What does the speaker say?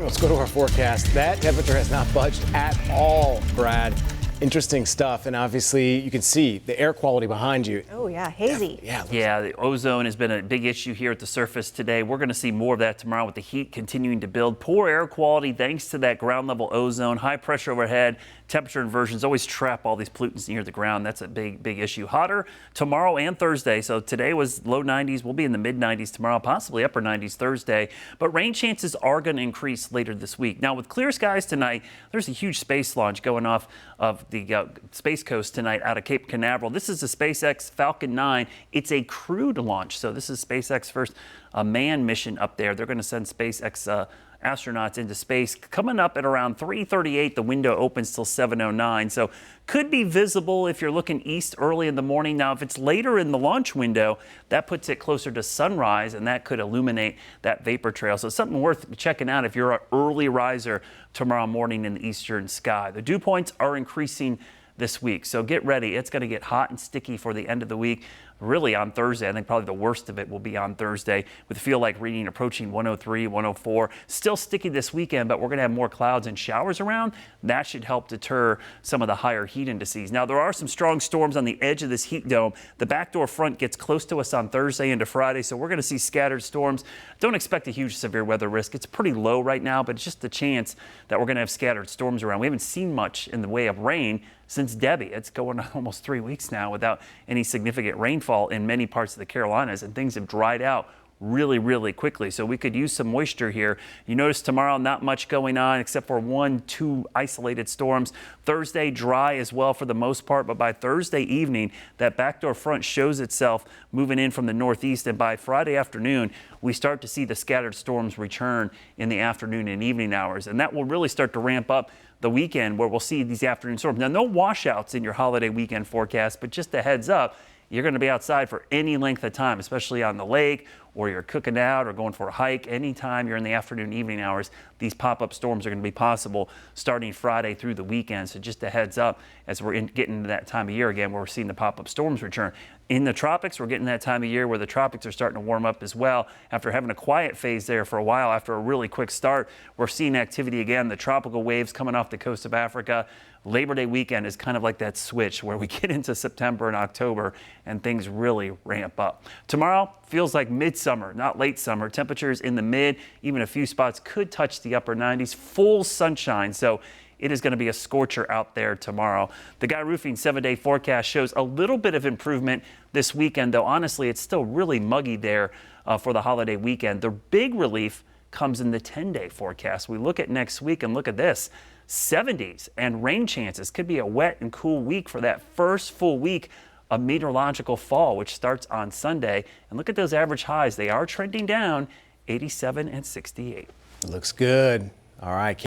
Let's go to our forecast. That temperature has not budged at all, Brad. Interesting stuff. And obviously, you can see the air quality behind you. Oh, yeah, hazy. Yeah, the ozone has been a big issue here at the surface today. We're going to see more of that tomorrow with the heat continuing to build. Poor air quality thanks to that ground level ozone, high pressure overhead, temperature inversions always trap all these pollutants near the ground. That's a big issue. Hotter tomorrow and Thursday. So today was low 90s. We'll be in the mid 90s tomorrow, possibly upper 90s Thursday. But rain chances are going to increase later this week. Now, with clear skies tonight, there's a huge space launch going off of the Space Coast tonight out of Cape Canaveral. This is the SpaceX Falcon 9. It's a crewed launch. So this is SpaceX first manned mission up there. They're going to send SpaceX astronauts into space. Coming up at around 3:38, the window opens till 7:09. So could be visible if you're looking east early in the morning. Now, if it's later in the launch window, that puts it closer to sunrise, and that could illuminate that vapor trail. So something worth checking out if you're an early riser tomorrow morning in the eastern sky. The dew points are increasing this week, so get ready. It's going to get hot and sticky for the end of the week. Really on Thursday, I think probably the worst of it will be on Thursday with feel like reading approaching 103, 104. Still sticky this weekend, but we're going to have more clouds and showers around. That should help deter some of the higher heat indices. Now, there are some strong storms on the edge of this heat dome. The backdoor front gets close to us on Thursday into Friday, so we're going to see scattered storms. Don't expect a huge severe weather risk. It's pretty low right now, but it's just the chance that we're going to have scattered storms around. We haven't seen much in the way of rain since Debbie. It's going on almost 3 weeks now without any significant rainfall in many parts of the Carolinas, and things have dried out really quickly. So we could use some moisture here. You notice tomorrow, not much going on except for 1-2 isolated storms. Thursday, dry as well for the most part, but by Thursday evening, that backdoor front shows itself moving in from the northeast, and by Friday afternoon, we start to see the scattered storms return in the afternoon and evening hours, and that will really start to ramp up the weekend where we'll see these afternoon storms. Now, no washouts in your holiday weekend forecast, but just a heads up, you're going to be outside for any length of time, especially on the lake, or you're cooking out or going for a hike. Anytime you're in the afternoon, evening hours, these pop-up storms are going to be possible starting Friday through the weekend. So just a heads up as we're getting into that time of year again where we're seeing the pop-up storms return. In the tropics, we're getting that time of year where the tropics are starting to warm up as well. After having a quiet phase there for a while, after a really quick start, we're seeing activity again. The tropical waves coming off the coast of Africa. Labor Day weekend is kind of like that switch where we get into September and October and things really ramp up. Tomorrow feels like midsummer, not late summer. Temperatures in the mid, even a few spots could touch the upper 90s. Full sunshine, so it is going to be a scorcher out there tomorrow. The Guy Roofing 7-day forecast shows a little bit of improvement this weekend, though honestly it's still really muggy there for the holiday weekend. The big relief comes in the 10-day forecast. We look at next week and look at this. 70s and rain chances. Could be a wet and cool week for that first full week of meteorological fall, which starts on Sunday. And look at those average highs. They are trending down, 87 and 68. Looks good. All right.